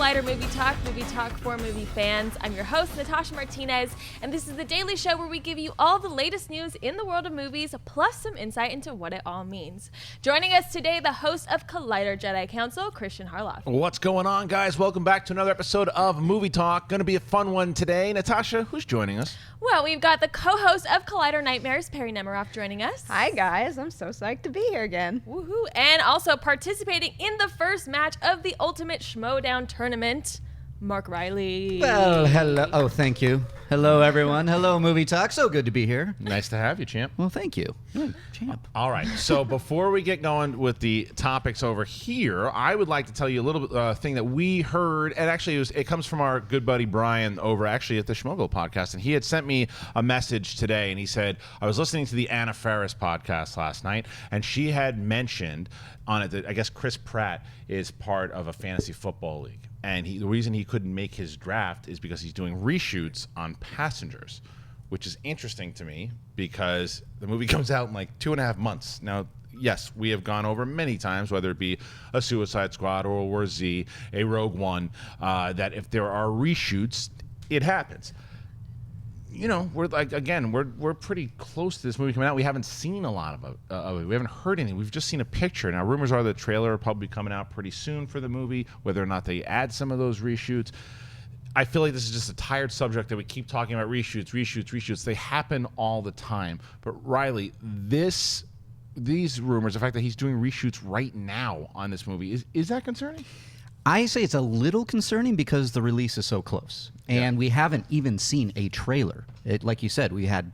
Collider Movie Talk for movie fans. I'm your host, Natasha Martinez, and this is the daily show where we give you all the latest news in the world of movies, plus some insight into what it all means. Joining us today, the host of Collider Jedi Council, Kristian Harloff. What's going on, guys? Welcome back to another episode of Movie Talk. Going to be a fun one today. Natasha, who's joining us? Well, we've got the co-host of Collider Nightmares, Perri Nemiroff, joining us. Hi, guys. I'm so psyched to be here again. Woohoo! And also participating in the first match of the Ultimate Schmodown Tournament, Mark Reilly. Well, hello. Oh, thank you. Hello, everyone. Hello, Movie Talk. So good to be here. Nice to have you, champ. Well, thank you. Champ. All right. So before we get going with the topics over here, I would like to tell you a little thing that we heard, and actually it comes from our good buddy Brian over actually at the Schmogel podcast, and he had sent me a message today, and he said, I was listening to the Anna Faris podcast last night, and she had mentioned on it that I guess Chris Pratt is part of a fantasy football league. And the reason he couldn't make his draft is because he's doing reshoots on Passengers, which is interesting to me because the movie comes out in like 2.5 months. Now, yes, we have gone over many times, whether it be a Suicide Squad or World War Z, a Rogue One, that if there are reshoots, it happens. You know, we're like, again, we're pretty close to this movie coming out. We haven't seen a lot of it. We haven't heard anything. We've just seen a picture. Now, rumors are the trailer will probably be coming out pretty soon for the movie, whether or not they add some of those reshoots. I feel like this is just a tired subject that we keep talking about reshoots. They happen all the time. But Reilly, these rumors, the fact that he's doing reshoots right now on this movie, is that concerning? I say it's a little concerning because the release is so close. And we haven't even seen a trailer. Like you said, we had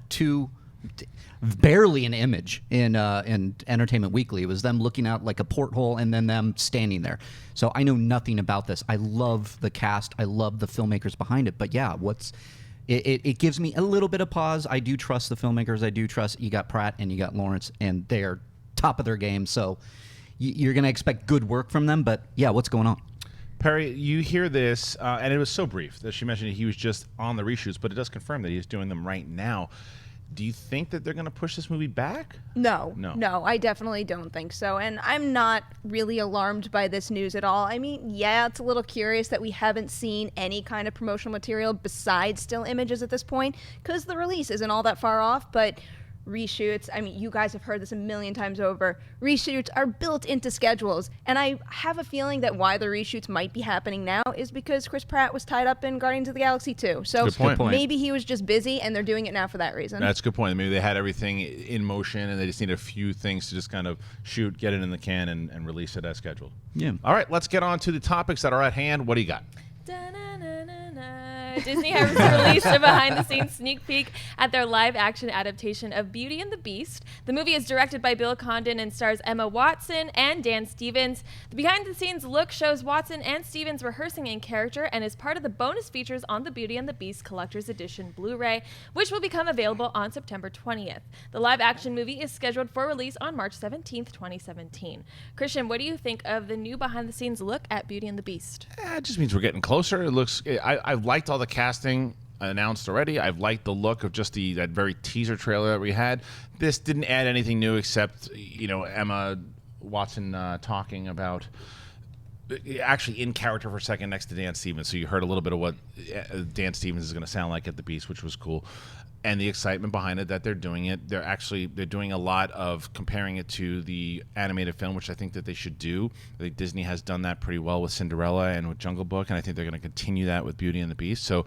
barely an image in Entertainment Weekly. It was them looking out like a porthole and then them standing there. So I know nothing about this. I love the cast. I love the filmmakers behind it. But yeah, it gives me a little bit of pause. I do trust the filmmakers. I do trust you got Pratt and you got Lawrence, and they're top of their game. So you're going to expect good work from them. But yeah, what's going on? Perri, you hear this, and it was so brief that she mentioned he was just on the reshoots, but it does confirm that he's doing them right now. Do you think that they're going to push this movie back? No, I definitely don't think so. And I'm not really alarmed by this news at all. I mean, yeah, it's a little curious that we haven't seen any kind of promotional material besides still images at this point, because the release isn't all that far off, but reshoots, I mean, you guys have heard this a million times over. Reshoots are built into schedules, and I have a feeling that why the reshoots might be happening now is because Chris Pratt was tied up in Guardians of the Galaxy 2. So maybe he was just busy, and they're doing it now for that reason. That's a good point. Maybe they had everything in motion, and they just need a few things to just kind of shoot, get it in the can, and release it as scheduled. Yeah. All right, let's get on to the topics that are at hand. What do you got? Disney has released a behind-the-scenes sneak peek at their live-action adaptation of Beauty and the Beast. The movie is directed by Bill Condon and stars Emma Watson and Dan Stevens. The behind-the-scenes look shows Watson and Stevens rehearsing in character and is part of the bonus features on the Beauty and the Beast Collectors Edition Blu-ray, which will become available on September 20th. The live-action movie is scheduled for release on March 17th, 2017. Kristian, what do you think of the new behind-the-scenes look at Beauty and the Beast? It just means we're getting closer. It looks. I've liked all the casting announced already. I've liked the look of just that very teaser trailer that we had. This didn't add anything new except, Emma Watson talking about actually in character for a second next to Dan Stevens. So you heard a little bit of what Dan Stevens is going to sound like at the Beast, which was cool. And the excitement behind it that they're doing it. They're doing a lot of comparing it to the animated film, which I think that they should do. I think Disney has done that pretty well with Cinderella and with Jungle Book, and I think they're going to continue that with Beauty and the Beast. So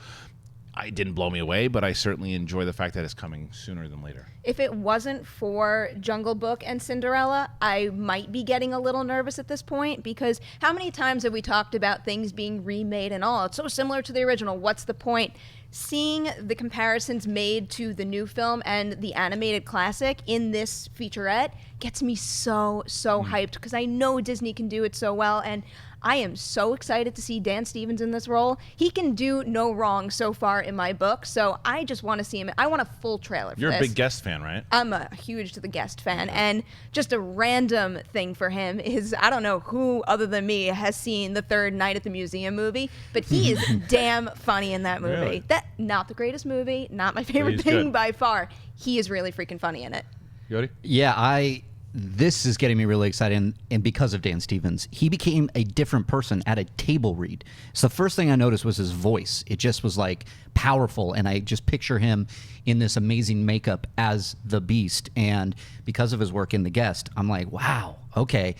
it didn't blow me away, but I certainly enjoy the fact that it's coming sooner than later. If it wasn't for Jungle Book and Cinderella, I might be getting a little nervous at this point, because how many times have we talked about things being remade and all? It's so similar to the original. What's the point? Seeing the comparisons made to the new film and the animated classic in this featurette gets me so hyped, because I know Disney can do it so well, and I am so excited to see Dan Stevens in this role. He can do no wrong so far in my book, so I just want to see him. I want a full trailer for You're this. a big Guest fan, right? I'm a huge The Guest fan, and just a random thing for him is, I don't know who other than me has seen the Third Night at the Museum movie, but he is damn funny in that movie. Really? Not the greatest movie, not my favorite thing by far. He is really freaking funny in it. Yodi? Yeah, this is getting me really excited, and because of Dan Stevens, he became a different person at a table read. So the first thing I noticed was his voice. It just was like powerful, and I just picture him in this amazing makeup as the Beast. And because of his work in The Guest, I'm like, wow, okay.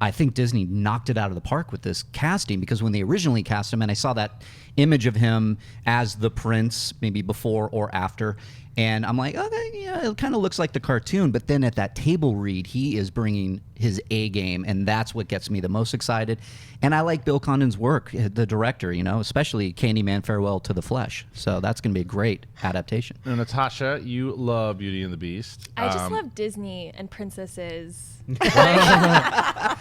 I think Disney knocked it out of the park with this casting, because when they originally cast him, and I saw that image of him as the prince, maybe before or after, and I'm like, okay, yeah, it kind of looks like the cartoon. But then at that table read, he is bringing his A game, and that's what gets me the most excited. And I like Bill Condon's work, the director, especially Candyman Farewell to the Flesh. So that's going to be a great adaptation. Now, Natasha, you love Beauty and the Beast. I just love Disney and princesses. But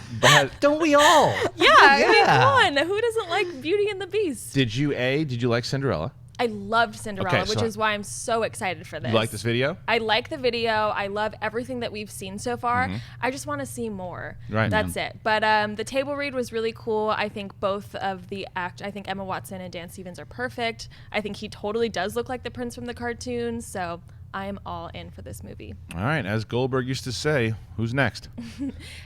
Don't we all? Yeah, I mean, come on. Who doesn't like Beauty and the Beast? did you like Cinderella? I loved Cinderella, Okay, which so- is why I'm so excited for this. You like this video? I like the video. I love everything that we've seen so far. I just want to see more. Right. That's it. But the table read was really cool. I think both of the I think Emma Watson and Dan Stevens are perfect. I think he totally does look like the prince from the cartoon. So I am all in for this movie. All right, as Goldberg used to say, who's next?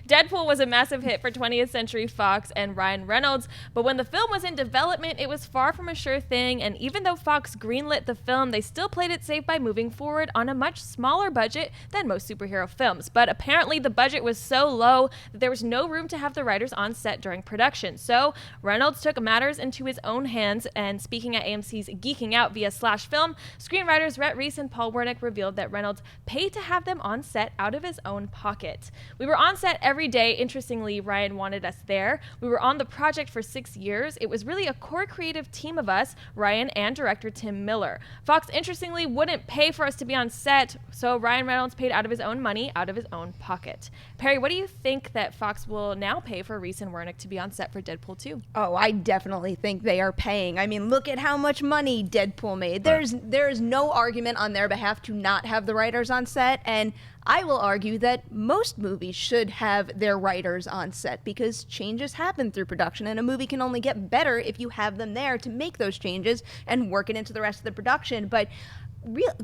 Deadpool was a massive hit for 20th Century Fox and Ryan Reynolds, but when the film was in development, it was far from a sure thing, and even though Fox greenlit the film, they still played it safe by moving forward on a much smaller budget than most superhero films. But apparently the budget was so low that there was no room to have the writers on set during production. So Reynolds took matters into his own hands, and speaking at AMC's Geeking Out via Slash Film, screenwriters Rhett Reese and Paul Wernick revealed that Reynolds paid to have them on set out of his own pocket. We were on set every day. Interestingly, Ryan wanted us there. We were on the project for 6 years. It was really a core creative team of us, Ryan and director Tim Miller. Fox, interestingly, wouldn't pay for us to be on set, so Ryan Reynolds paid out of his own money, out of his own pocket. Perry, what do you think that Fox will now pay for Reese and Wernick to be on set for Deadpool 2? Oh, I definitely think they are paying. I mean, look at how much money Deadpool made. There is no argument on their behalf to not have the writers on set, and I will argue that most movies should have their writers on set, because changes happen through production, and a movie can only get better if you have them there to make those changes and work it into the rest of the production. But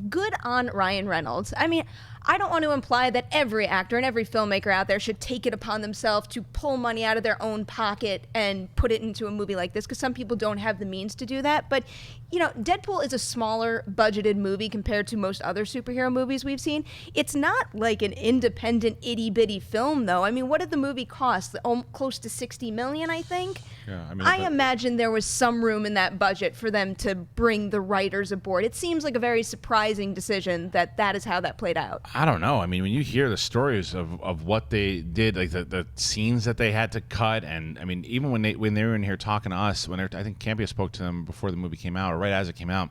good on Ryan Reynolds. I mean, I don't want to imply that every actor and every filmmaker out there should take it upon themselves to pull money out of their own pocket and put it into a movie like this, because some people don't have the means to do that. But, Deadpool is a smaller budgeted movie compared to most other superhero movies we've seen. It's not like an independent itty-bitty film, though. I mean, what did the movie cost? Close to $60 million, I think? Yeah, I imagine there was some room in that budget for them to bring the writers aboard. It seems like a very surprising decision that is how that played out. I don't know. I mean, when you hear the stories of what they did, like the scenes that they had to cut, and I mean, even when they were in here talking to us, I think Campia spoke to them before the movie came out, or right as it came out,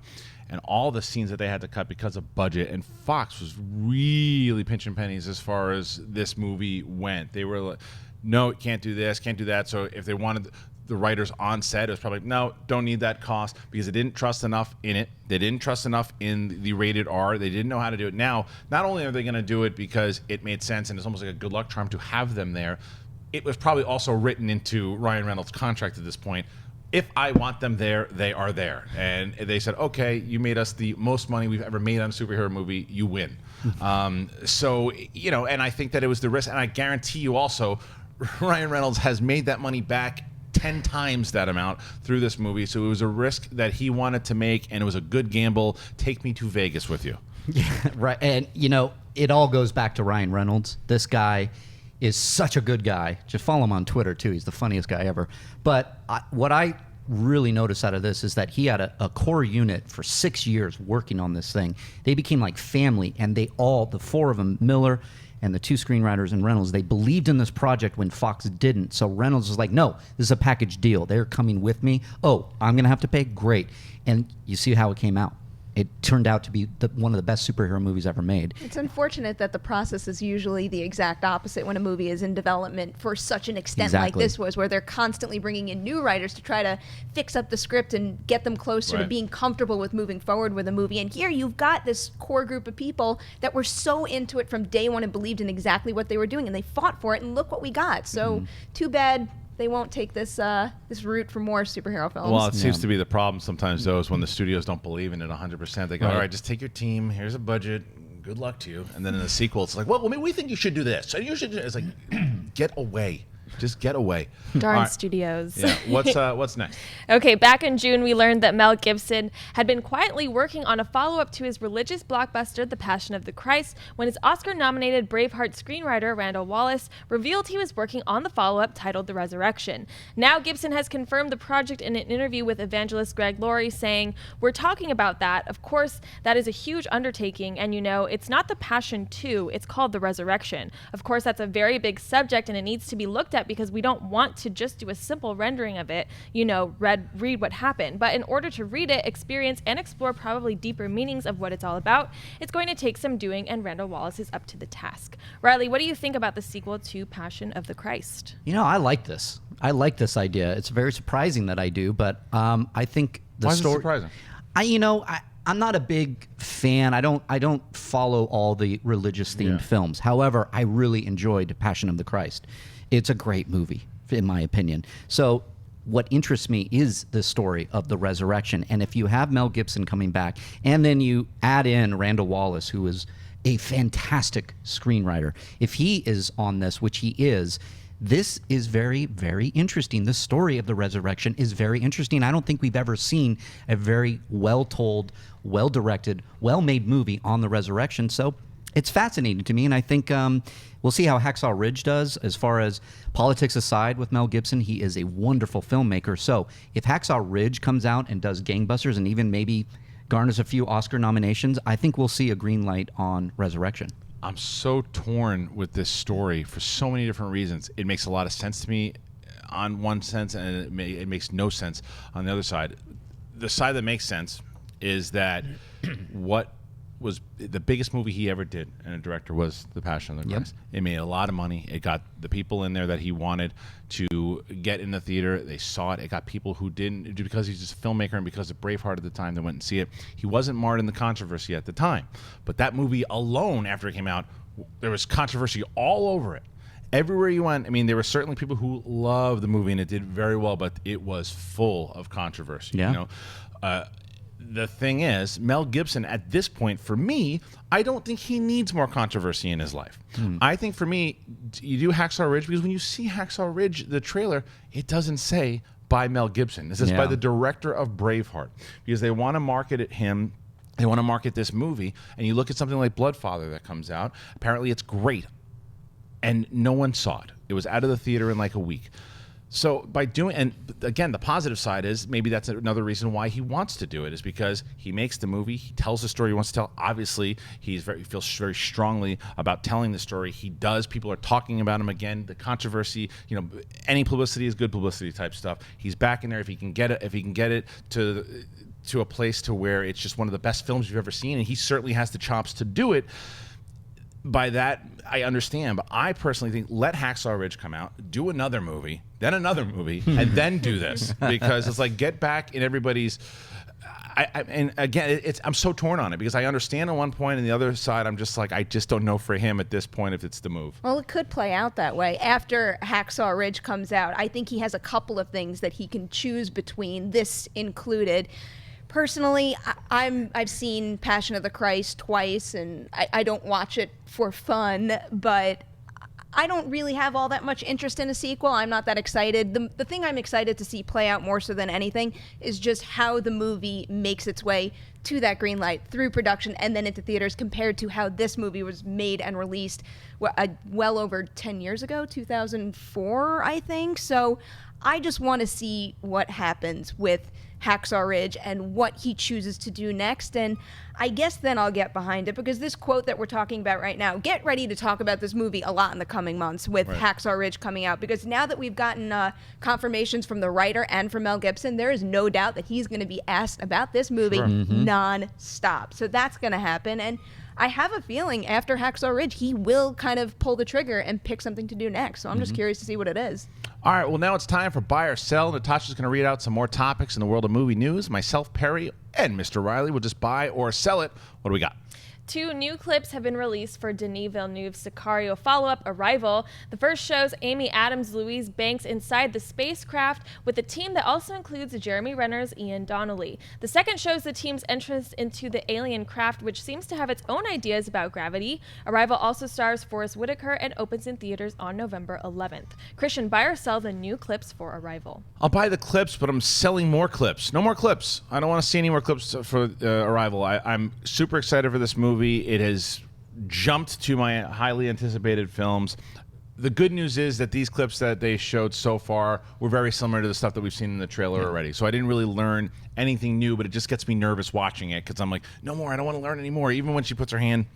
and all the scenes that they had to cut because of budget, and Fox was really pinching pennies as far as this movie went. They were like, no, can't do this, can't do that. So if they wanted the writers on set, it was probably, no, don't need that cost, because they didn't trust enough in it. They didn't trust enough in the rated R. They didn't know how to do it. Now, not only are they going to do it because it made sense and it's almost like a good luck charm to have them there, it was probably also written into Ryan Reynolds' contract at this point. If I want them there, they are there. And they said, okay, you made us the most money we've ever made on a superhero movie, you win. So, and I think that it was the risk, and I guarantee you also, Ryan Reynolds has made that money back 10 times that amount through this movie. So it was a risk that he wanted to make, and it was a good gamble. Take me to Vegas with you. Yeah, right. And, it all goes back to Ryan Reynolds. This guy is such a good guy. Just follow him on Twitter, too. He's the funniest guy ever. But what I really noticed out of this is that he had a core unit for 6 years working on this thing. They became like family, and the four of them, Miller and the two screenwriters and Reynolds, they believed in this project when Fox didn't. So Reynolds was like, no, this is a package deal. They're coming with me. Oh, I'm going to have to pay? Great. And you see how it came out. It turned out to be one of the best superhero movies ever made. It's unfortunate that the process is usually the exact opposite when a movie is in development for such an extent like this was, where they're constantly bringing in new writers to try to fix up the script and get them closer to being comfortable with moving forward with a movie. And here you've got this core group of people that were so into it from day one and believed in exactly what they were doing, and they fought for it, and look what we got. So too bad they won't take this this route for more superhero films. Well, it seems to be the problem sometimes, though, is when the studios don't believe in it 100%. They go, all right, just take your team. Here's a budget. good luck to you. And then in the sequel, it's like, well, we think you should do this. And you should do It's like, get away. Just get away. Darn All right. studios. Yeah. What's next? Okay, back in June, we learned that Mel Gibson had been quietly working on a follow-up to his religious blockbuster, The Passion of the Christ, when his Oscar-nominated Braveheart screenwriter, Randall Wallace, revealed he was working on the follow-up titled The Resurrection. Now, Gibson has confirmed the project in an interview with evangelist Greg Laurie, saying, "We're talking about that. Of course, that is a huge undertaking, and it's not The Passion 2, it's called The Resurrection. Of course, that's a very big subject, and it needs to be looked at because we don't want to just do a simple rendering of it, read what happened. But in order to read it, experience, and explore probably deeper meanings of what it's all about, it's going to take some doing, and Randall Wallace is up to the task." Reilly, what do you think about the sequel to Passion of the Christ? I like this. I like this idea. It's very surprising that I do, but I think the Why is it story. surprising? I'm not a big fan. I don't follow all the religious themed films. However, I really enjoyed Passion of the Christ. It's a great movie, in my opinion. So what interests me is the story of the resurrection. And if you have Mel Gibson coming back, and then you add in Randall Wallace, who is a fantastic screenwriter, if he is on this, which he is, this is very, very interesting. The story of the resurrection is very interesting. I don't think we've ever seen a very well-told, well-directed, well-made movie on the resurrection. So it's fascinating to me, and I think we'll see how Hacksaw Ridge does. As far as politics aside with Mel Gibson, he is a wonderful filmmaker. So if Hacksaw Ridge comes out and does gangbusters and even maybe garners a few Oscar nominations, I think we'll see a green light on Resurrection. I'm so torn with this story for so many different reasons. It makes a lot of sense to me on one sense, and it makes no sense on the other side. The side that makes sense is that what was the biggest movie he ever did, and a director, was The Passion of the Christ. It made a lot of money. It got the people in there that he wanted to get in the theater. They saw it. It got people who didn't, because he's just a filmmaker and because of Braveheart at the time, they went and see it. He wasn't marred in the controversy at the time. But that movie alone, after it came out, there was controversy all over it. Everywhere you went, there were certainly people who loved the movie and it did very well, but it was full of controversy. Yeah. The thing is, Mel Gibson, at this point, for me, I don't think he needs more controversy in his life. I think, for me, you do Hacksaw Ridge, because when you see Hacksaw Ridge, the trailer, it doesn't say by Mel Gibson. This is by the director of Braveheart, because they want to market it him. They want to market this movie, and you look at something like Bloodfather that comes out. Apparently, it's great, and no one saw it. It was out of the theater in like a week. So by doing, and again, the positive side is maybe that's another reason why he wants to do it, is because he makes the movie, he tells the story he wants to tell. Obviously, he feels very strongly about telling the story. He does. People are talking about him again. The controversy, any publicity is good publicity type stuff. He's back in there if he can get it to a place to where it's just one of the best films you've ever seen, and he certainly has the chops to do it. By that, I understand, but I personally think let Hacksaw Ridge come out, do another movie, then another movie, and then do this, because it's like, get back in everybody's. And again, I'm so torn on it, because I understand on one point, and the other side, I'm just like, I just don't know for him at this point if it's the move. Well, it could play out that way. After Hacksaw Ridge comes out, I think he has a couple of things that he can choose between, this included. Personally, I've seen Passion of the Christ twice, and I don't watch it for fun, but I don't really have all that much interest in a sequel. I'm not that excited. The thing I'm excited to see play out more so than anything is just how the movie makes its way to that green light through production and then into theaters, compared to how this movie was made and released well over 10 years ago, 2004, I think. So I just want to see what happens with Hacksaw Ridge and what he chooses to do next, and I guess then I'll get behind it, because this quote that we're talking about right now, get ready to talk about this movie a lot in the coming months with Hacksaw Ridge coming out, because now that we've gotten confirmations from the writer and from Mel Gibson, there is no doubt that he's going to be asked about this movie non-stop. So that's going to happen, and I have a feeling after Hacksaw Ridge, he will kind of pull the trigger and pick something to do next. So I'm just curious to see what it is. All right, well, now it's time for Buy or Sell. Natasha's going to read out some more topics in the world of movie news. Myself, Perri, and Mr. Reilly will just buy or sell it. What do we got? 2 new clips have been released for Denis Villeneuve's Sicario follow-up, Arrival. The first shows Amy Adams, Louise Banks inside the spacecraft with a team that also includes Jeremy Renner's Ian Donnelly. The second shows the team's entrance into the alien craft, which seems to have its own ideas about gravity. Arrival also stars Forrest Whitaker and opens in theaters on November 11th. Kristian, buy or sell the new clips for Arrival? I'll buy the clips, but I'm selling more clips. No more clips. I don't want to see any more clips for Arrival. I'm super excited for this movie. It has jumped to my highly anticipated films. The good news is that these clips that they showed so far were very similar to the stuff that we've seen in the trailer already. So I didn't really learn anything new, but it just gets me nervous watching it because I'm like, no more. I don't want to learn anymore. Even when she puts her hand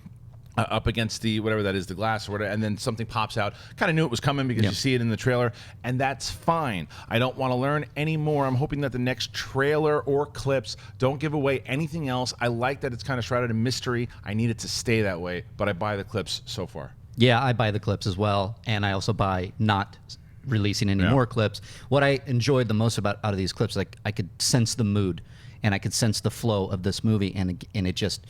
up against the whatever that is, the glass or whatever, and then something pops out. Kind of knew it was coming because you see it in the trailer, and that's fine. I don't want to learn anymore. I'm hoping that the next trailer or clips don't give away anything else. I like that it's kind of shrouded in mystery. I need it to stay that way, but I buy the clips so far. Yeah, I buy the clips as well, and I also buy not releasing any more clips. What I enjoyed the most out of these clips, like I could sense the mood, and I could sense the flow of this movie, and it just,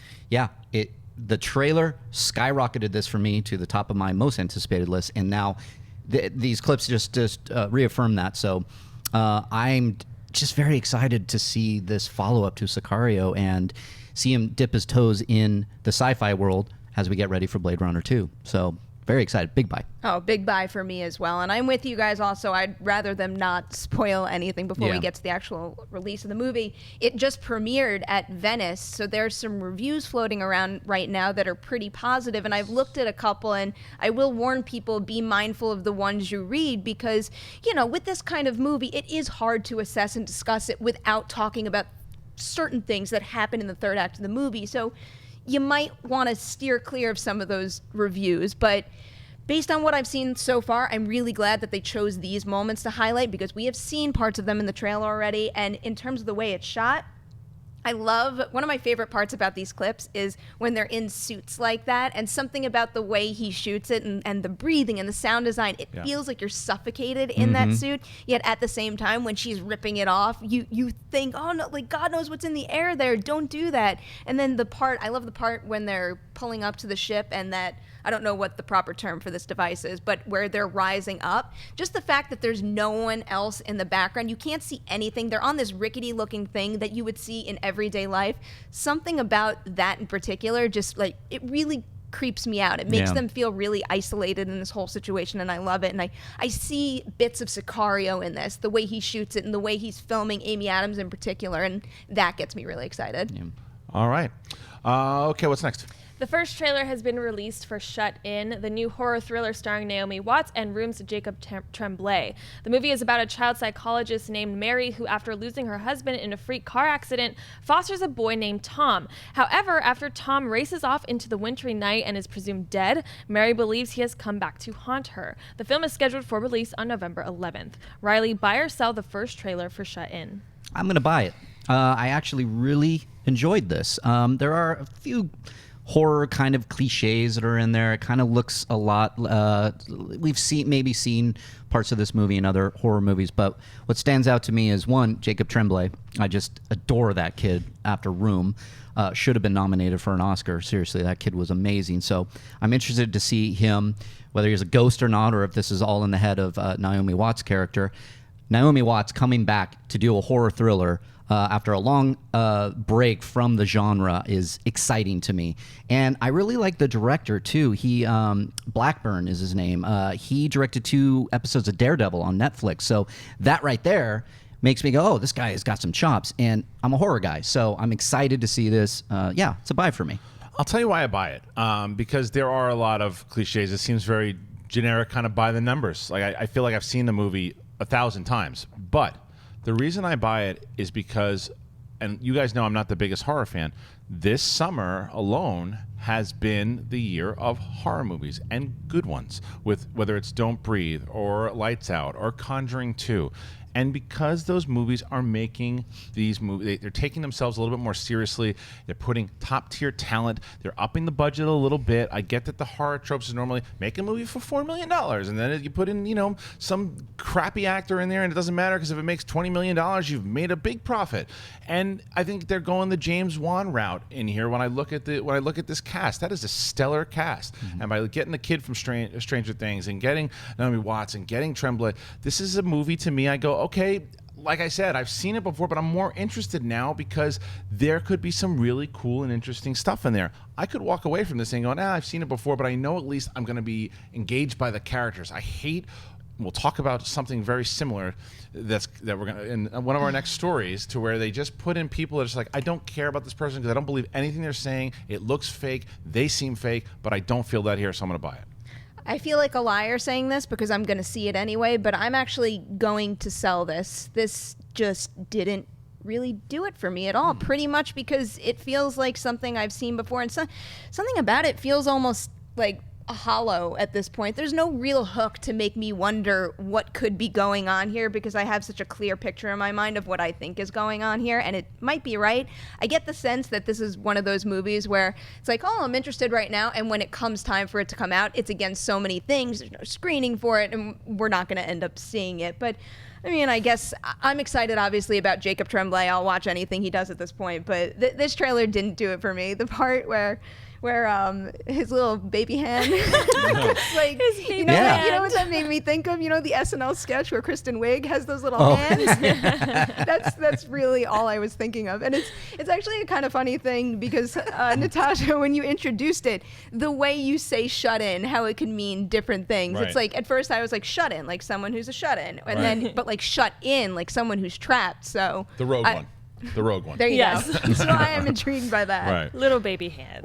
the trailer skyrocketed this for me to the top of my most anticipated list, and now these clips just reaffirm that. So I'm just very excited to see this follow-up to Sicario and see him dip his toes in the sci-fi world as we get ready for Blade Runner 2. So very excited. Big buy. Oh, big buy for me as well. And I'm with you guys also. I'd rather them not spoil anything before we get to the actual release of the movie. It just premiered at Venice, so there's some reviews floating around right now that are pretty positive. And I've looked at a couple, and I will warn people, be mindful of the ones you read because, with this kind of movie, it is hard to assess and discuss it without talking about certain things that happen in the third act of the movie. So you might want to steer clear of some of those reviews, but based on what I've seen so far, I'm really glad that they chose these moments to highlight because we have seen parts of them in the trailer already, and in terms of the way it's shot, I love, one of my favorite parts about these clips is when they're in suits like that, and something about the way he shoots it and the breathing and the sound design, it feels like you're suffocated in that suit, yet at the same time when she's ripping it off, you think, oh no, like God knows what's in the air there, don't do that. And then I love the part when they're pulling up to the ship and that, I don't know what the proper term for this device is, but where they're rising up, just the fact that there's no one else in the background, you can't see anything, they're on this rickety looking thing that you would see in everyday life. Something about that in particular, just like, it really creeps me out. It makes them feel really isolated in this whole situation, and I love it. And I see bits of Sicario in this, the way he shoots it and the way he's filming Amy Adams in particular, and that gets me really excited. Yeah. All right. Okay, what's next? The first trailer has been released for Shut In, the new horror thriller starring Naomi Watts and Room's Jacob Tremblay. The movie is about a child psychologist named Mary who, after losing her husband in a freak car accident, fosters a boy named Tom. However, after Tom races off into the wintry night and is presumed dead, Mary believes he has come back to haunt her. The film is scheduled for release on November 11th. Reilly, buy or sell the first trailer for Shut In? I'm going to buy it. I actually really enjoyed this. There are a few horror kind of cliches that are in there. It kind of looks a lot, we've seen parts of this movie in other horror movies, but what stands out to me is, one, Jacob Tremblay. I just adore that kid after Room. Should have been nominated for an Oscar. Seriously, that kid was amazing. So I'm interested to see him, whether he's a ghost or not, or if this is all in the head of Naomi Watts' character. Naomi Watts coming back to do a horror thriller after a long break from the genre is exciting to me. And I really like the director, too. He Blackburn is his name. He directed 2 episodes of Daredevil on Netflix. So that right there makes me go, oh, this guy has got some chops. And I'm a horror guy, so I'm excited to see this. It's a buy for me. I'll tell you why I buy it. Because there are a lot of cliches. It seems very generic, kind of by the numbers. Like I feel like I've seen the movie 1,000 times. But the reason I buy it is because, and you guys know I'm not the biggest horror fan, this summer alone has been the year of horror movies, and good ones, with whether it's Don't Breathe or Lights Out or Conjuring 2. And because those movies are making these movies, they're taking themselves a little bit more seriously. They're putting top-tier talent. They're upping the budget a little bit. I get that the horror tropes is normally make a movie for $4 million, and then you put in, some crappy actor in there, and it doesn't matter because if it makes $20 million, you've made a big profit. And I think they're going the James Wan route in here. When I look at this cast, that is a stellar cast. And by getting the kid from Stranger Things and getting Naomi Watts and getting Tremblay, this is a movie to me. I go, okay, like I said, I've seen it before, but I'm more interested now because there could be some really cool and interesting stuff in there. I could walk away from this thing going, I've seen it before, but I know at least I'm going to be engaged by the characters. We'll talk about something very similar that we're going to in one of our next stories, to where they just put in people that are just like, I don't care about this person because I don't believe anything they're saying. It looks fake. They seem fake, but I don't feel that here, so I'm going to buy it. I feel like a liar saying this because I'm going to see it anyway, but I'm actually going to sell this. This just didn't really do it for me at all, pretty much because it feels like something I've seen before, and something about it feels almost like hollow at this point. There's no real hook to make me wonder what could be going on here, because I have such a clear picture in my mind of what I think is going on here, and it might be right. I get the sense that this is one of those movies where it's like, oh, I'm interested right now, and when it comes time for it to come out, it's against so many things, there's no screening for it, and we're not going to end up seeing it. But I mean, I guess I'm excited, obviously, about Jacob Tremblay. I'll watch anything he does at this point, but this trailer didn't do it for me. The part where his little baby hand like, you know what that made me think of? The SNL sketch where Kristen Wiig has those little hands? That's really all I was thinking of. And it's actually a kind of funny thing because Natasha, when you introduced it, the way you say shut in, how it can mean different things. Right. It's like, at first I was like shut in, like someone who's a shut in, and then but like shut in, like someone who's trapped. So The rogue one. The rogue one. There you Yes. go. So I am intrigued by that. Right. Little baby hand.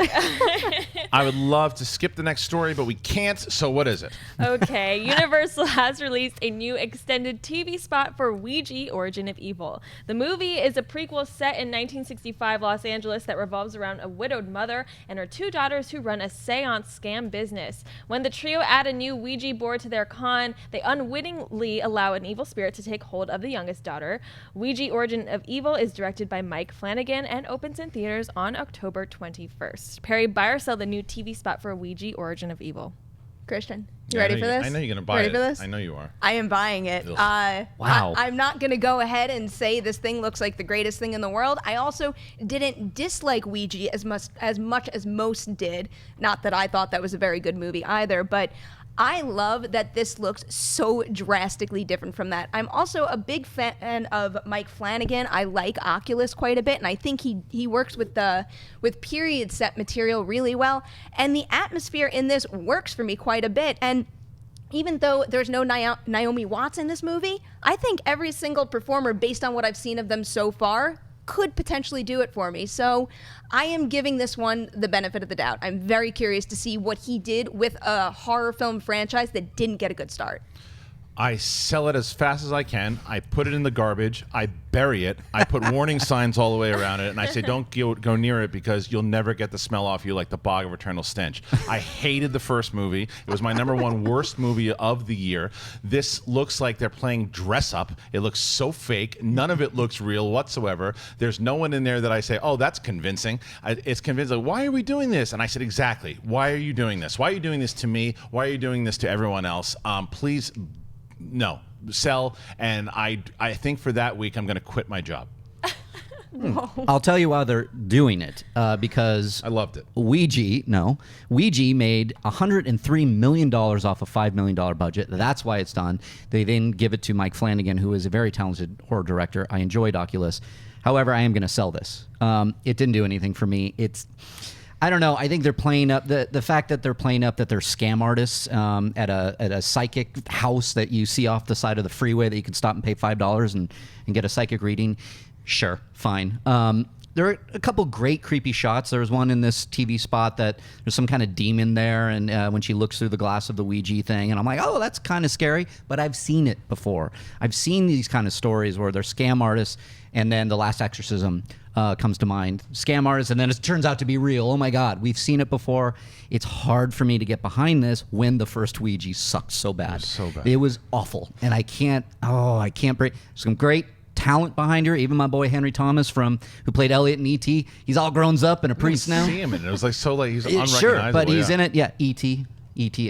I would love to skip the next story, but we can't. So what is it? Okay, Universal has released a new extended TV spot for Ouija, Origin of Evil. The movie is a prequel set in 1965 Los Angeles that revolves around a widowed mother and her two daughters who run a seance scam business. When the trio add a new Ouija board to their con, they unwittingly allow an evil spirit to take hold of the youngest daughter. Ouija, Origin of Evil is directed by Mike Flanagan and opens in theaters on October 21st. Perry, buy or sell the new TV spot for Ouija, Origin of Evil? Christian, you ready for this? I know you're going to buy ready it. For this? I know you are. I am buying it. Wow. I'm not going to go ahead and say this thing looks like the greatest thing in the world. I also didn't dislike Ouija as much as most did. Not that I thought that was a very good movie either, but I love that this looks so drastically different from that. I'm also a big fan of Mike Flanagan. I like Oculus quite a bit, and I think he works with period set material really well. And the atmosphere in this works for me quite a bit. And even though there's no Naomi Watts in this movie, I think every single performer, based on what I've seen of them so far, could potentially do it for me. So I am giving this one the benefit of the doubt. I'm very curious to see what he did with a horror film franchise that didn't get a good start. I sell it as fast as I can. I put it in the garbage. I bury it. I put warning signs all the way around it. And I say, don't go near it because you'll never get the smell off you like the bog of eternal stench. I hated the first movie. It was my #1 worst movie of the year. This looks like they're playing dress up. It looks so fake. None of it looks real whatsoever. There's no one in there that I say, oh, that's convincing. It's convincing. Why are we doing this? And I said, exactly. Why are you doing this? Why are you doing this to me? Why are you doing this to everyone else? Please, no, sell. And I think for that week, I'm going to quit my job. I'll tell you why they're doing it, because I loved it. Ouija made $103 million off a $5 million budget. That's why it's done. They then give it to Mike Flanagan, who is a very talented horror director. I enjoyed Oculus. However, I am going to sell this. It didn't do anything for me. I don't know. I think they're playing up the fact that they're playing up that they're scam artists at a psychic house that you see off the side of the freeway that you can stop and pay $5 and get a psychic reading. Sure, fine. There are a couple great creepy shots. There was one in this TV spot that there's some kind of demon there, and when she looks through the glass of the Ouija thing, and I'm like, oh, that's kind of scary, but I've seen it before. I've seen these kind of stories where they're scam artists, and then The Last Exorcism, comes to mind. Scam artists, and then it turns out to be real. Oh my God, we've seen it before. It's hard for me to get behind this when the first Ouija sucked so bad. It was awful, and I can't break. Some great talent behind her. Even my boy Henry Thomas who played Elliot in E.T. He's all grown up and a priest now. See him, and it was like so like he's unrecognizable. Sure, but he's in it. Yeah, E.T.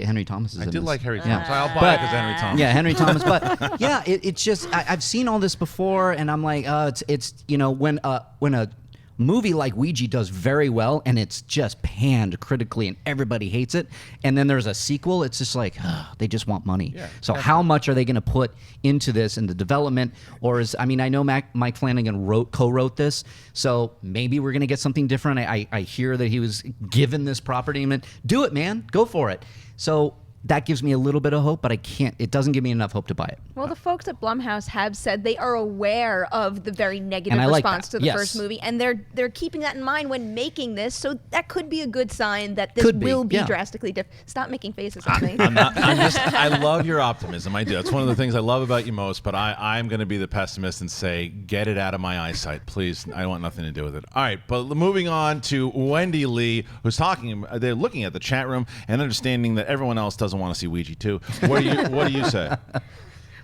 Henry Thomas is in I did this. like Harry Thomas. I'll buy it because Henry Thomas. Yeah, Henry Thomas. But yeah, it's just I've seen all this before, and I'm like, it's when a movie like Ouija does very well and it's just panned critically and everybody hates it, and then there's a sequel, it's just like they just want money. Yeah, so how much are they going to put into this in the development? Or I know Mike Flanagan co-wrote this, so maybe we're going to get something different. I hear that he was given this property and do it, man, go for it. So that gives me a little bit of hope, but it doesn't give me enough hope to buy it. Well, the folks at Blumhouse have said they are aware of the very negative like response that. to the Yes. first movie, and they're keeping that in mind when making this, so that could be a good sign that this will be drastically different. Stop making faces at me. I love your optimism. I do. It's one of the things I love about you most, but I'm going to be the pessimist and say, get it out of my eyesight, please. I want nothing to do with it. All right, but moving on to Wendy Lee, who's talking, they're looking at the chat room and understanding that everyone else doesn't want to see Ouija too. What do you say?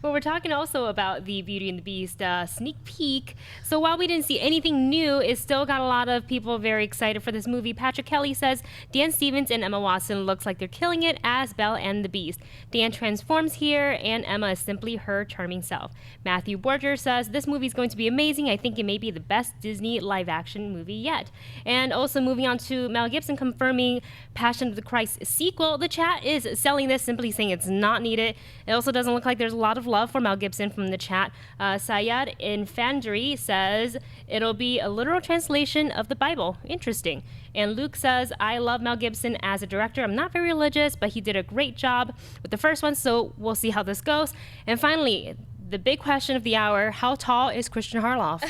Well, we're talking also about the Beauty and the Beast sneak peek. So while we didn't see anything new, it still got a lot of people very excited for this movie. Patrick Kelly says Dan Stevens and Emma Watson looks like they're killing it as Belle and the Beast. Dan transforms here, and Emma is simply her charming self. Matthew Borger says this movie is going to be amazing. I think it may be the best Disney live-action movie yet. And also moving on to Mel Gibson confirming Passion of the Christ sequel. The chat is selling this, simply saying it's not needed. It also doesn't look like there's a lot of love for Mel Gibson from the chat. Sayed Infandry says it'll be a literal translation of the Bible. Interesting. And Luke says, I love Mel Gibson as a director. I'm not very religious, but he did a great job with the first one, so we'll see how this goes. And finally, the big question of the hour, how tall is Kristian Harloff?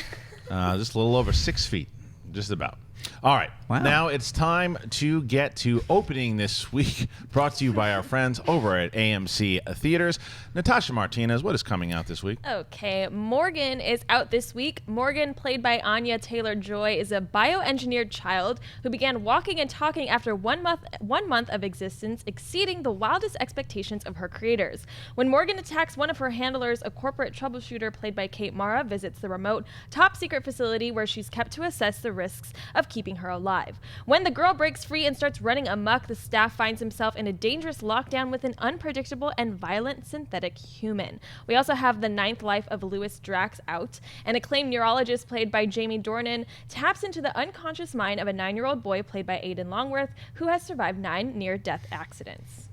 Just a little over 6 feet, just about. All right. Wow. Now it's time to get to opening this week, brought to you by our friends over at AMC Theaters. Natasha Martinez, what is coming out this week? Okay, Morgan is out this week. Morgan, played by Anya Taylor-Joy, is a bioengineered child who began walking and talking after 1 month of existence, exceeding the wildest expectations of her creators. When Morgan attacks one of her handlers, a corporate troubleshooter played by Kate Mara visits the remote, top-secret facility where she's kept to assess the risks of keeping her alive. When the girl breaks free and starts running amok, the staff finds himself in a dangerous lockdown with an unpredictable and violent synthetic human. We also have The Ninth Life of Louis Drax out. An acclaimed neurologist played by Jamie Dornan taps into the unconscious mind of a 9-year-old boy played by Aidan Longworth, who has survived 9 near-death accidents.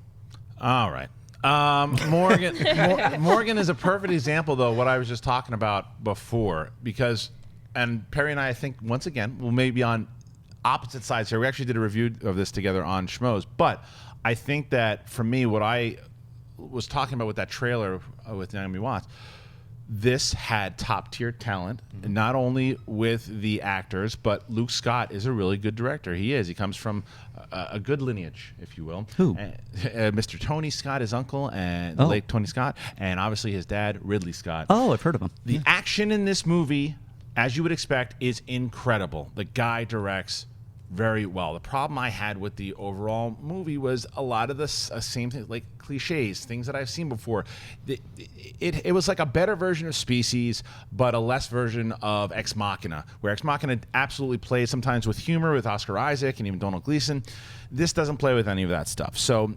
All right. Morgan is a perfect example, though, what I was just talking about before, because, and Perri and I think, once again, we'll maybe on opposite sides here. We actually did a review of this together on Schmoes, but I think that for me, what I was talking about with that trailer with Naomi Watts, this had top-tier talent, not only with the actors, but Luke Scott is a really good director. He is. He comes from a good lineage, if you will. Who? Mr. Tony Scott, his uncle, and the late Tony Scott, and obviously his dad, Ridley Scott. Oh, I've heard of him. The action in this movie, as you would expect, is incredible. The guy directs very well. The problem I had with the overall movie was a lot of the same things, like cliches, things that I've seen before. It was like a better version of Species, but a less version of Ex Machina, where Ex Machina absolutely plays sometimes with humor with Oscar Isaac and even Donald Gleason. This doesn't play with any of that stuff. So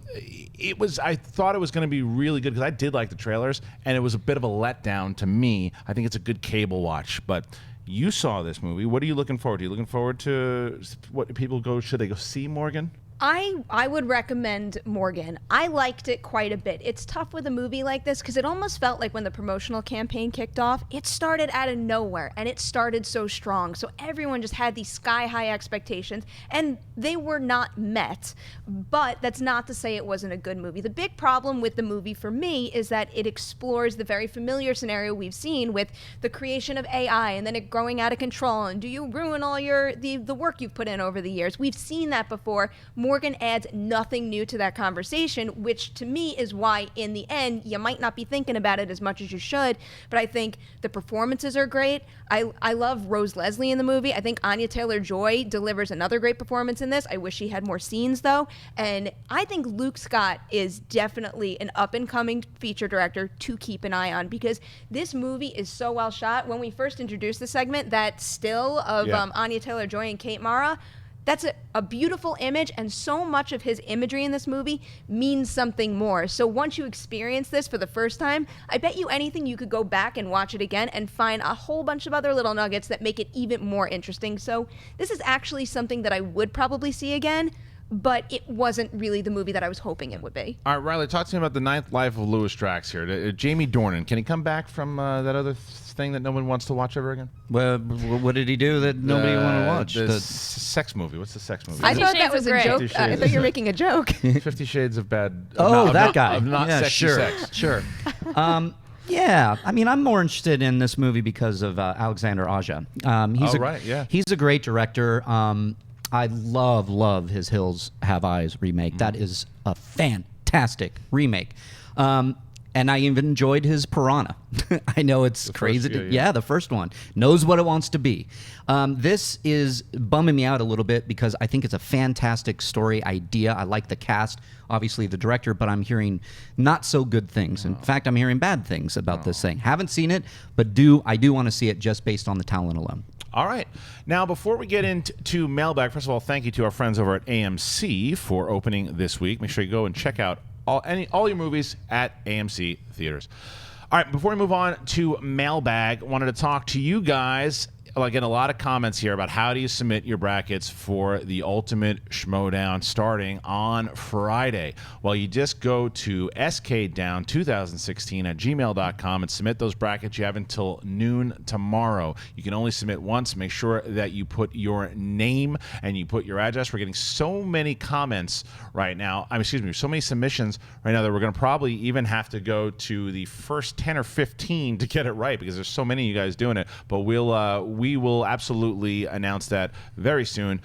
I thought it was going to be really good because I did like the trailers, and it was a bit of a letdown to me. I think it's a good cable watch, but you saw this movie. What are you looking forward to? Are you looking forward to what people go? Should they go see Morgan? I would recommend Morgan. I liked it quite a bit. It's tough with a movie like this because it almost felt like when the promotional campaign kicked off, it started out of nowhere and it started so strong. So everyone just had these sky-high expectations and they were not met. But that's not to say it wasn't a good movie. The big problem with the movie for me is that it explores the very familiar scenario we've seen with the creation of AI and then it growing out of control. And do you ruin all the work you've put in over the years? We've seen that before. Morgan adds nothing new to that conversation, which to me is why, in the end, you might not be thinking about it as much as you should. But I think the performances are great. I love Rose Leslie in the movie. I think Anya Taylor-Joy delivers another great performance in this. I wish she had more scenes, though. And I think Luke Scott is definitely an up-and-coming feature director to keep an eye on, because this movie is so well shot. When we first introduced the segment, that still of Anya Taylor-Joy and Kate Mara, that's a beautiful image, and so much of his imagery in this movie means something more. So once you experience this for the first time, I bet you anything you could go back and watch it again and find a whole bunch of other little nuggets that make it even more interesting. So this is actually something that I would probably see again, but it wasn't really the movie that I was hoping it would be. All right, Reilly, talk to me about the ninth life of Louis Drax here. Jamie Dornan, can he come back from that other thing that no one wants to watch ever again? Well, what did he do that nobody wanted to watch? The sex movie. What's the sex movie? I thought Shades that was of a Grey. joke. 50 I Shades. thought you were making a joke. 50 Shades of Bad. That guy. Of not Yeah, sexy sure, sex. Sure. Yeah, I mean, I'm more interested in this movie because of Alexander Aja. He's a great director. I love his Hills Have Eyes remake. That is a fantastic remake. And I even enjoyed his Piranha. I know it's crazy. The first one. Knows what it wants to be. This is bumming me out a little bit because I think it's a fantastic story idea. I like the cast, obviously the director, but I'm hearing not so good things. In fact, I'm hearing bad things about this thing. Haven't seen it, but I do want to see it just based on the talent alone. All right. Now, before we get into mailbag, first of all, thank you to our friends over at AMC for opening this week. Make sure you go and check out all your movies at AMC theaters. All right, before we move on to mailbag, wanted to talk to you guys. I get a lot of comments here about how do you submit your brackets for the Ultimate Schmodown starting on Friday. Well, you just go to skdown2016@gmail.com and submit those brackets. You have until noon tomorrow. You can only submit once. Make sure that you put your name and you put your address. We're getting so many comments right now. So many submissions right now that we're going to probably even have to go to the first 10 or 15 to get it right because there's so many of you guys doing it. But we will absolutely announce that very soon.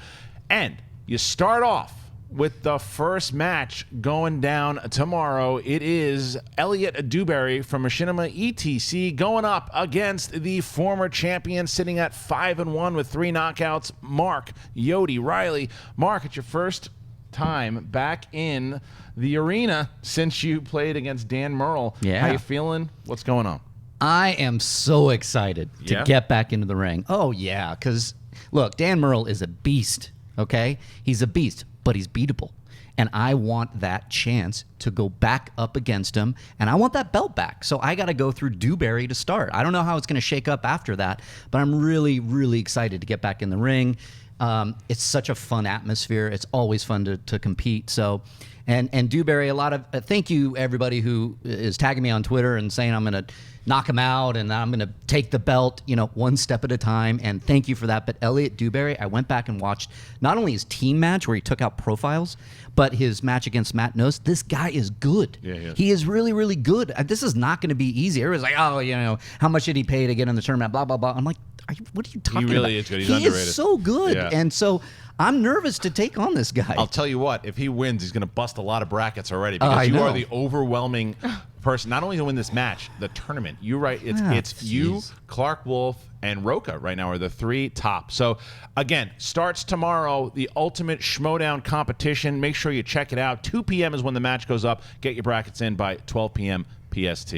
And you start off with the first match going down tomorrow. It is Elliot Dewberry from Machinima ETC going up against the former champion sitting at 5-1 with 3 knockouts, Mark Yodi Reilly. Mark, it's your first time back in the arena since you played against Dan Murrell. Yeah. How you feeling? What's going on? I am so excited to get back into the ring. Oh, yeah, because, look, Dan Murrell is a beast, okay? He's a beast, but he's beatable. And I want that chance to go back up against him, and I want that belt back. So I got to go through Dewberry to start. I don't know how it's going to shake up after that, but I'm really, really excited to get back in the ring. It's such a fun atmosphere. It's always fun to compete. So, and Dewberry, a lot of thank you everybody who is tagging me on Twitter and saying I'm going to knock him out and I'm going to take the belt, one step at a time. And thank you for that. But Elliot Dewberry, I went back and watched not only his team match where he took out profiles, but his match against Matt Nose. This guy is good. Yeah. He is really, really good. This is not going to be easy. Everybody's like, how much did he pay to get in the tournament? Blah, blah, blah. I'm like, what are you talking about? He really is good. He's he underrated. is so good. Yeah. And so I'm nervous to take on this guy. I'll tell you what, if he wins, he's going to bust a lot of brackets already because you are the overwhelming person, not only to win this match, the tournament. You're right. It's you, Clark Wolf, and Roca right now are the 3 top. So, again, starts tomorrow, the Ultimate Schmodown competition. Make sure you check it out. 2 p.m. is when the match goes up. Get your brackets in by 12 p.m. PST.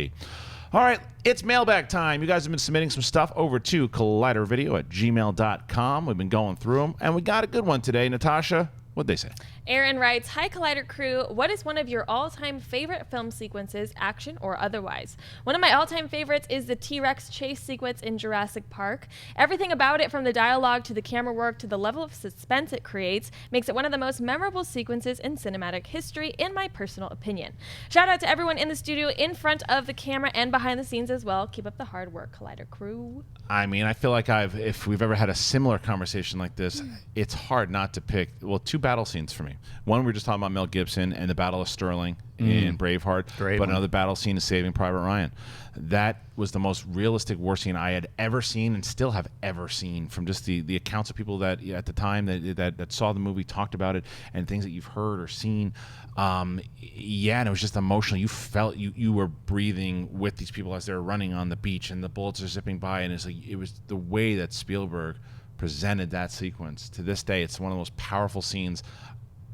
All right, it's mailbag time. You guys have been submitting some stuff over to collidervideo@gmail.com. We've been going through them, and we got a good one today. Natasha, what'd they say? Aaron writes, "Hi Collider crew, what is one of your all-time favorite film sequences, action or otherwise? One of my all-time favorites is the T-Rex chase sequence in Jurassic Park. Everything about it, from the dialogue to the camera work to the level of suspense it creates, makes it one of the most memorable sequences in cinematic history, in my personal opinion. Shout out to everyone in the studio, in front of the camera, and behind the scenes as well. Keep up the hard work, Collider crew." I mean, I feel like if we've ever had a similar conversation like this, it's hard not to pick, 2 battle scenes for me. movie. One, we were just talking about Mel Gibson and the Battle of Stirling in Braveheart. Great but one. another battle scene is Saving Private Ryan. That was the most realistic war scene I had ever seen and still have ever seen from just the accounts of people that at the time that saw the movie, talked about it, and things that you've heard or seen. And it was just emotional. You felt you were breathing with these people as they were running on the beach and the bullets are zipping by, and it was the way that Spielberg presented that sequence. To this day, it's one of the most powerful scenes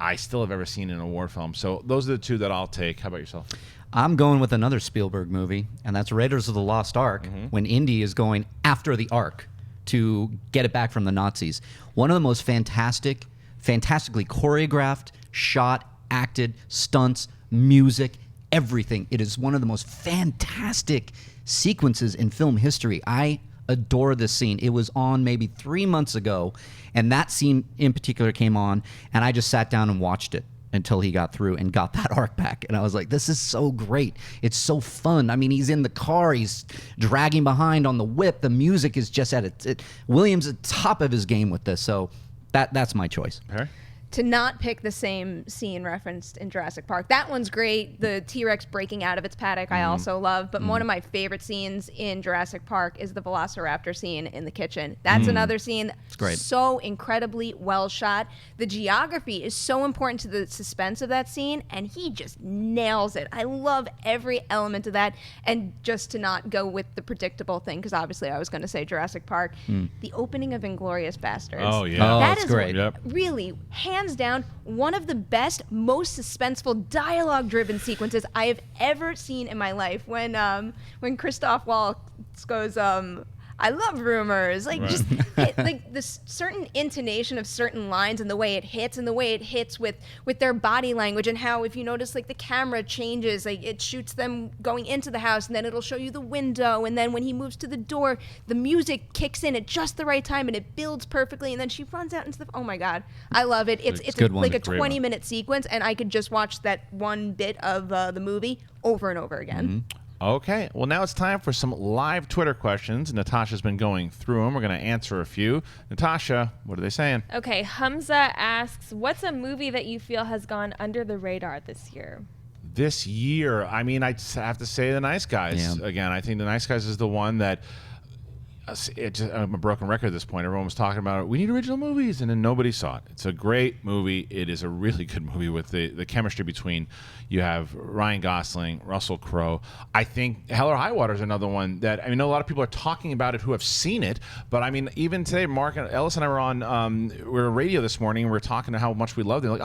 I still have ever seen in a war film. So those are the two that I'll take. How about yourself? I'm going with another Spielberg movie, and that's Raiders of the Lost Ark, when Indy is going after the Ark to get it back from the Nazis. One of the most fantastically choreographed, shot, acted, stunts, music, everything. It is one of the most fantastic sequences in film history. I adore this scene. It was on maybe 3 months ago, and that scene in particular came on, and I just sat down and watched it until he got through and got that arc back. And I was like, this is so great. It's so fun. I mean, he's in the car, he's dragging behind on the whip. The music is just at Williams at top of his game with this. So that's my choice. Perry? To not pick the same scene referenced in Jurassic Park. That one's great. The T-Rex breaking out of its paddock I also love. But one of my favorite scenes in Jurassic Park is the Velociraptor scene in the kitchen. That's another scene great. so incredibly well shot. The geography is so important to the suspense of that scene, and he just nails it. I love every element of that. And just to not go with the predictable thing, because obviously I was going to say Jurassic Park, the opening of Inglourious Basterds. Oh, yeah. Oh, That it's is great. Yep. really, hands down, one of the best, most suspenseful, dialogue-driven sequences I have ever seen in my life. When Christoph Waltz goes, I love rumors. Like, just like this certain intonation of certain lines and the way it hits with their body language, and how, if you notice, like, the camera changes, like it shoots them going into the house and then it'll show you the window, and then when he moves to the door, the music kicks in at just the right time and it builds perfectly, and then she runs out into the, oh my God, I love it. It's good one. like a Great one. 20-minute sequence, and I could just watch that one bit of the movie over and over again. Okay, well, now it's time for some live Twitter questions. Natasha's been going through them. We're going to answer a few. Natasha, what are they saying? Okay, Hamza asks, what's a movie that you feel has gone under the radar this year? This year, I mean, I have to say The Nice Guys. Yeah. Again, I think The Nice Guys is the one that I'm a broken record at this point. Everyone was talking about it. We need original movies, and then nobody saw it. It's a great movie. It is a really good movie with the chemistry between, you have Ryan Gosling, Russell Crowe. I think Hell or High Water is another one that, I know a lot of people are talking about it who have seen it, but I mean, even today, Mark and Ellis and I were on we were on radio this morning, and we were talking to how much we loved it. Like,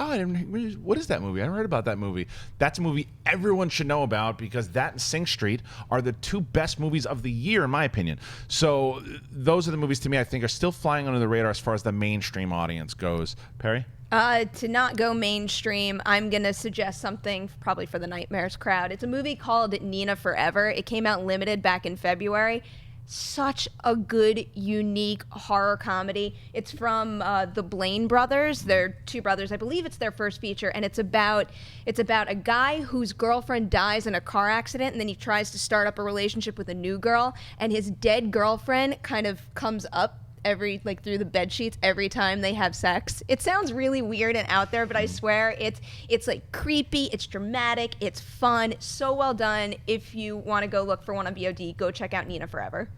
what is that movie? I haven't heard about that movie. That's a movie everyone should know about, because that and Sing Street are the two best movies of the year, in my opinion. So those are the movies, to me, I think are still flying under the radar as far as the mainstream audience goes. Perry? To not go mainstream, I'm going to suggest something probably for the Nightmares crowd. It's a movie called Nina Forever. It came out limited back in February. Such a good, unique horror comedy. It's from the Blaine brothers. They're two brothers. I believe it's their first feature, and it's about a guy whose girlfriend dies in a car accident, and then he tries to start up a relationship with a new girl, and his dead girlfriend kind of comes up through the bed sheets every time they have sex. It sounds really weird and out there, but I swear it's like creepy, it's dramatic, it's fun, so well done. If you want to go look for one on VOD, go check out Nina Forever.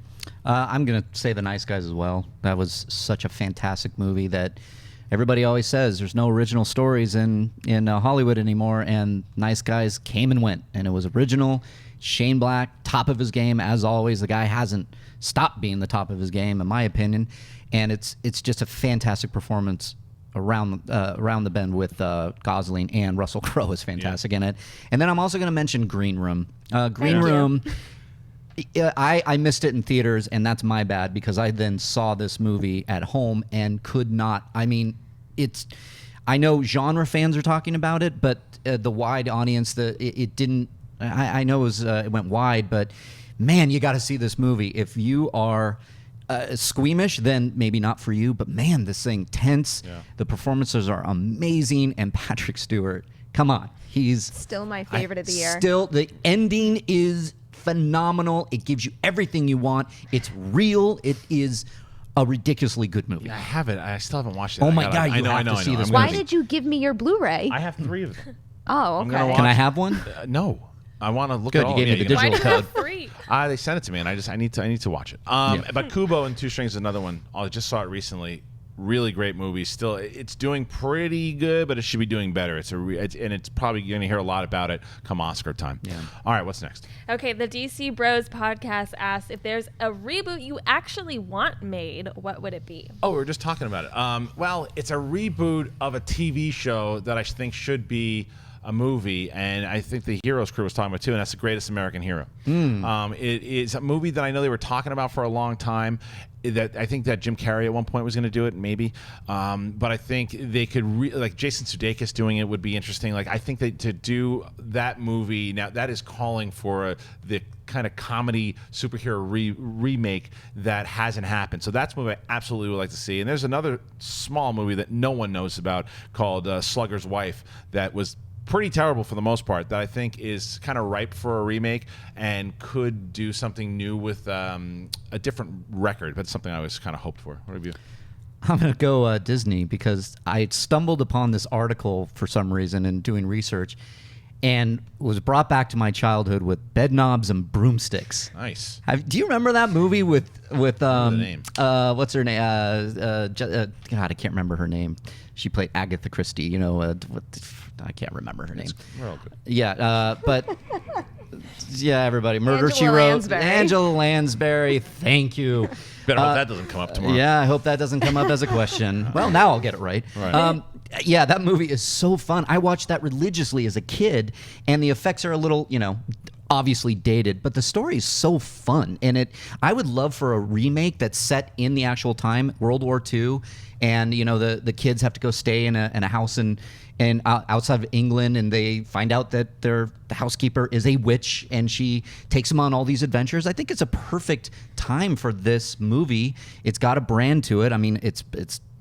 I'm going to say The Nice Guys as well. That was such a fantastic movie that everybody always says there's no original stories in Hollywood anymore, and Nice Guys came and went, and it was original. Shane Black, top of his game as always. The guy hasn't stopped being the top of his game, in my opinion, and it's just a fantastic performance around the bend with Gosling, and Russell Crowe is fantastic in it. And then I'm also going to mention Green Room. Green Room. I missed it in theaters, and that's my bad, because I then saw this movie at home and could not. I mean, I know genre fans are talking about it, but the wide audience, it didn't. I know it went wide, but man, you got to see this movie. If you are squeamish, then maybe not for you. But man, this thing tense. Yeah. The performances are amazing, and Patrick Stewart, come on, he's still my favorite of the year. Still, the ending is phenomenal. It gives you everything you want. It's real. It is a ridiculously good movie. I haven't. I still haven't watched it. Oh my I God, you know, have I know, to I see know. this I'm Why gonna- did you give me your Blu-ray? I have 3 of them. Oh, I'm gonna okay. watch- Can I have one? No. I want to look Good, at you all. gave me the can Why digital do you have code. 3? They sent it to me, and I need to watch it. But Kubo and Two Strings is another one. I just saw it recently. Really great movie. Still, it's doing pretty good, but it should be doing better. And it's probably going to hear a lot about it come Oscar time. Yeah. All right, what's next? Okay, the DC Bros podcast asks if there's a reboot you actually want made, what would it be? Oh, we were just talking about it. Well, it's a reboot of a TV show that I think should be a movie, and I think the Heroes crew was talking about too, and that's The Greatest American Hero. It is a movie that I know they were talking about for a long time. That I think that Jim Carrey at one point was going to do it, maybe. But I think they could like Jason Sudeikis doing it would be interesting. Like I think that to do that movie now, that is calling for the kind of comedy superhero remake that hasn't happened. So that's a movie I absolutely would like to see. And there's another small movie that no one knows about called Slugger's Wife that was pretty terrible for the most part, that I think is kind of ripe for a remake and could do something new with a different record, but something I always kind of hoped for. What have you? I'm going to go Disney because I stumbled upon this article for some reason in doing research and was brought back to my childhood with bed knobs and broomsticks. Nice. Do you remember that movie with the name? What's her name? God, I can't remember her name. She played Agatha Christie. You know, I can't remember her name. We're all good. Yeah, but yeah, everybody. Murder Angela She Wrote. Lansbury. Angela Lansbury. Thank you. Better hope that doesn't come up tomorrow. Yeah, I hope that doesn't come up as a question. Well, now I'll get it right. Right. Yeah, that movie is so fun. I watched that religiously as a kid, and the effects are a little, obviously dated, but the story is so fun. And I would love for a remake that's set in the actual time, World War II, and the kids have to go stay in a house and outside of England, and they find out that the housekeeper is a witch, and she takes them on all these adventures. I think it's a perfect time for this movie. It's got a brand to it. I mean, it's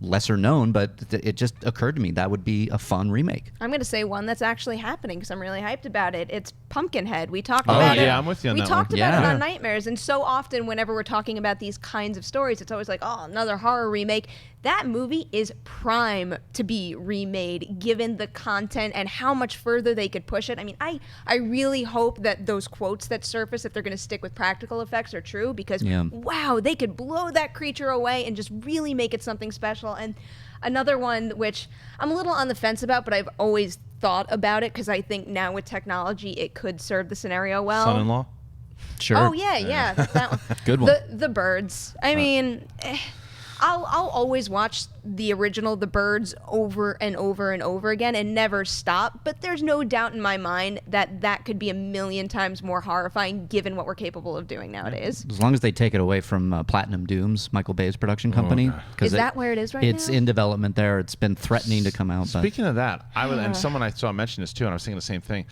lesser known, but it just occurred to me that would be a fun remake. I'm going to say one that's actually happening because I'm really hyped about it. It's Pumpkinhead. We talked about it. Yeah, I'm with you on we that talked one. about it Yeah. on Nightmares, and so often whenever we're talking about these kinds of stories, it's always like, oh, another horror remake. That movie is prime to be remade, given the content and how much further they could push it. I mean, I really hope that those quotes that surface, if they're going to stick with practical effects, are true, because wow, they could blow that creature away and just really make it something special. And another one which I'm a little on the fence about, but I've always thought about it because I think now with technology it could serve the scenario well. Son-in-law? Sure. Oh yeah, that one. Good one. The Birds. I mean, I'll always watch the original The Birds over and over and over again and never stop. But there's no doubt in my mind that could be a million times more horrifying given what we're capable of doing nowadays. As long as they take it away from Platinum Dooms, Michael Bay's production company. 'cause Is that where it is right It's now? in development there. It's been threatening to come out. But Speaking of that, and someone I saw mention this too, and I was thinking the same thing.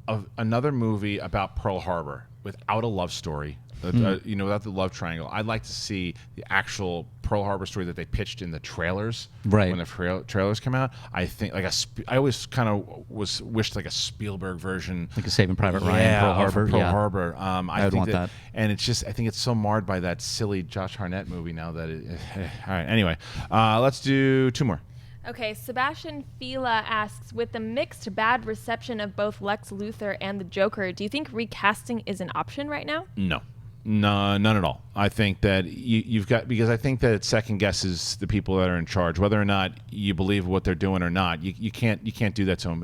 Of another movie about Pearl Harbor without a love story, without the love triangle. I'd like to see the actual Pearl Harbor story that they pitched in the trailers. Right. When the trailers come out, I think I always kind of wished like a Spielberg version, like a Saving Private Ryan, Pearl Harbor. Pearl Yeah. Harbor. I would think want that. And it's just, I think it's so marred by that silly Josh Hartnett movie now that all right. Anyway, let's do 2 more. Okay, Sebastian Fila asks, with the mixed bad reception of both Lex Luthor and the Joker, do you think recasting is an option right now? No, none at all. I think that you've got, because I think that it second guesses the people that are in charge, whether or not you believe what they're doing or not. You can't do that to them.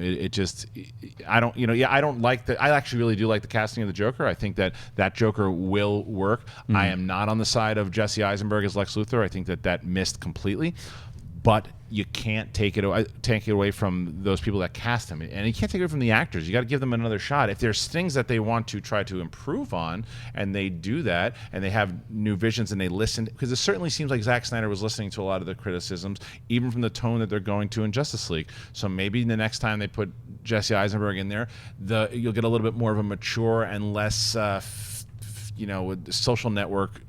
I don't like that. I actually really do like the casting of the Joker. I think that Joker will work. Mm-hmm. I am not on the side of Jesse Eisenberg as Lex Luthor. I think that missed completely. But you can't take it away from those people that cast him, and you can't take it away from the actors. You got to give them another shot. If there's things that they want to try to improve on, and they do that, and they have new visions, and they listen, because it certainly seems like Zack Snyder was listening to a lot of the criticisms, even from the tone that they're going to in Justice League. So maybe the next time they put Jesse Eisenberg in there, you'll get a little bit more of a mature and less, social network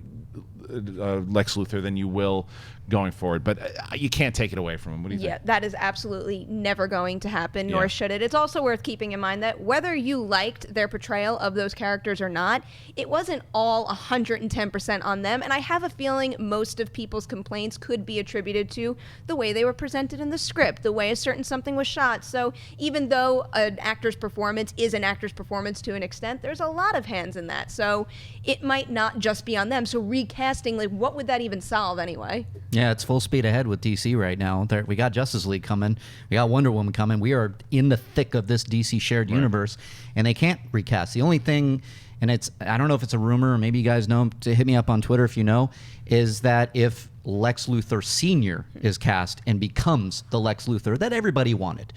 Lex Luthor than you will going forward. But you can't take it away from him. What do you Yeah, think? that is absolutely never going to happen, nor should it. It's also worth keeping in mind that whether you liked their portrayal of those characters or not, it wasn't all 110% on them. And I have a feeling most of people's complaints could be attributed to the way they were presented in the script, the way a certain something was shot. So even though an actor's performance is an actor's performance to an extent, there's a lot of hands in that. So it might not just be on them. So recasting, like, what would that even solve anyway? Yeah, it's full speed ahead with DC right now. We got Justice League coming. We got Wonder Woman coming. We are in the thick of this DC shared universe, and they can't recast. The only thing, and I don't know if it's a rumor, or maybe you guys know, to hit me up on Twitter if you know, is that if Lex Luthor Sr. is cast and becomes the Lex Luthor that everybody wanted.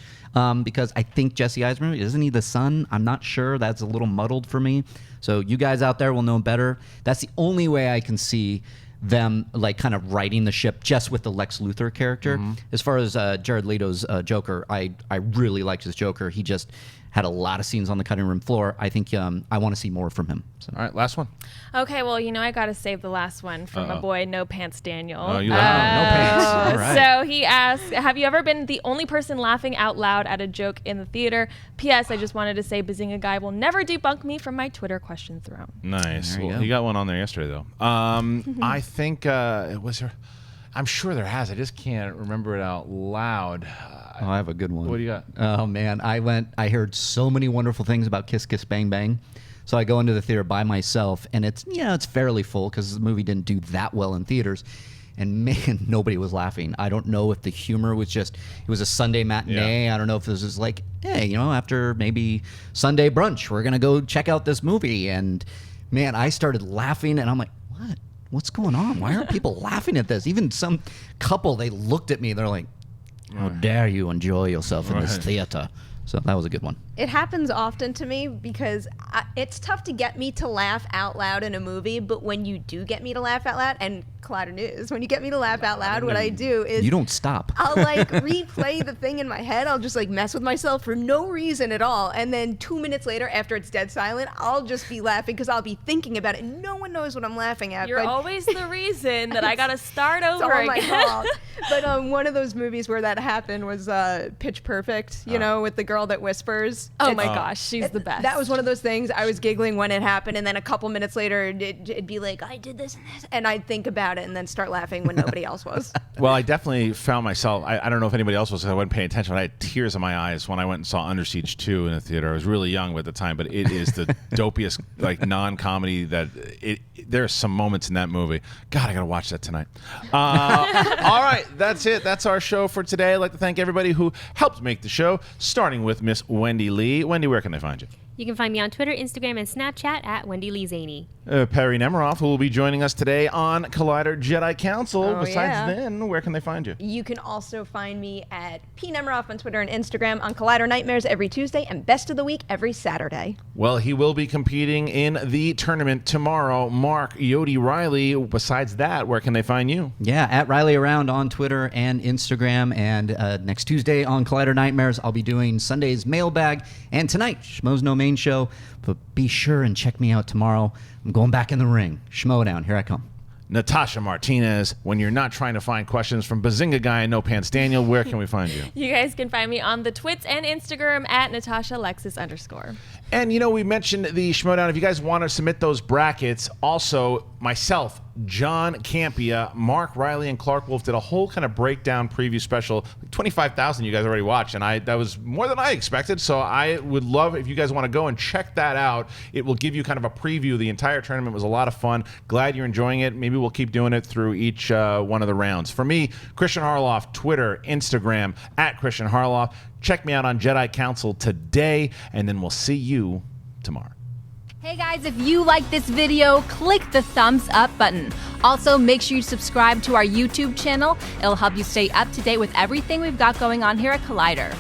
Because I think Jesse Eisenberg, isn't he the son? I'm not sure. That's a little muddled for me. So you guys out there will know better. That's the only way I can see them like kind of riding the ship just with the Lex Luthor character. As far as Jared Leto's Joker, I really liked his Joker. He just had a lot of scenes on the cutting room floor. I think I want to see more from him. So. All right, last one. Okay, well, I got to save the last one from my boy No Pants Daniel. Oh, you like No pants. All right. So he asked, have you ever been the only person laughing out loud at a joke in the theater? P.S. I just wanted to say Bazinga Guy will never debunk me from my Twitter question throne. Nice. There you Well, go. you got one on there yesterday, though. I think it was there. I'm sure there has. I just can't remember it out loud. Oh, I have a good one. What do you got? Oh man, I heard so many wonderful things about Kiss Kiss Bang Bang. So I go into the theater by myself, and it's fairly full because the movie didn't do that well in theaters. And man, nobody was laughing. I don't know if the humor was it was a Sunday matinee. Yeah. I don't know if this was like, hey, after maybe Sunday brunch, we're gonna go check out this movie. And man, I started laughing, and I'm like, what? What's going on? Why aren't people laughing at this? Even some couple, they looked at me. They're like, how dare you enjoy yourself in this theater? So that was a good one. It happens often to me because it's tough to get me to laugh out loud in a movie, but when you do get me to laugh out loud, and Collider News, when you get me to laugh out loud, what I do is You don't stop. I'll like replay the thing in my head. I'll just like mess with myself for no reason at all. And then 2 minutes later, after it's dead silent, I'll just be laughing because I'll be thinking about it. And no one knows what I'm laughing at. You're but always the reason that I got to start it's over all my again. fault. But one of those movies where that happened was Pitch Perfect, with the girl that whispers. Oh my gosh, she's the best. That was one of those things. I was giggling when it happened, and then a couple minutes later, it'd be like, I did this and this. And I'd think about it and then start laughing when nobody else was. Well, I definitely found myself, I don't know if anybody else was, 'cause I wasn't paying attention. I had tears in my eyes when I went and saw Under Siege 2 in the theater. I was really young at the time, but it is the dopiest non-comedy that there's some moments in that movie. God, I got to watch that tonight. All right, that's it. That's our show for today. I'd like to thank everybody who helped make the show, starting with Miss Wendy Lee. Wendy, where can they find you? You can find me on Twitter, Instagram, and Snapchat at Wendy Lee Zaney. Perri Nemiroff, who will be joining us today on Collider Jedi Council. Oh, Besides yeah. then, where can they find you? You can also find me at P. Nemiroff on Twitter and Instagram, on Collider Nightmares every Tuesday, and Best of the Week every Saturday. Well, he will be competing in the tournament tomorrow. Mark Yodi Reilly. Besides that, where can they find you? Yeah, at Reilly Around on Twitter and Instagram. And next Tuesday on Collider Nightmares, I'll be doing Sunday's mailbag. And tonight, Schmo's No Main Show. But be sure and check me out tomorrow. I'm going back in the ring. Schmodown, here I come. Natasha Martinez. When you're not trying to find questions from Bazinga Guy and No Pants Daniel, where can we find you? You guys can find me on the Twits and Instagram at NatashaLexis_. And we mentioned the Schmodown. If you guys want to submit those brackets, also myself, John Campia, Mark Reilly, and Clark Wolf did a whole kind of breakdown preview special. 25,000 you guys already watched, and that was more than I expected. So I would love if you guys want to go and check that out. It will give you kind of a preview of the entire tournament. It was a lot of fun. Glad you're enjoying it. Maybe we'll keep doing it through each one of the rounds. For me, Kristian Harloff, Twitter, Instagram, at Kristian Harloff. Check me out on Jedi Council today, and then we'll see you tomorrow. Hey guys, if you like this video, click the thumbs up button. Also, make sure you subscribe to our YouTube channel. It'll help you stay up to date with everything we've got going on here at Collider.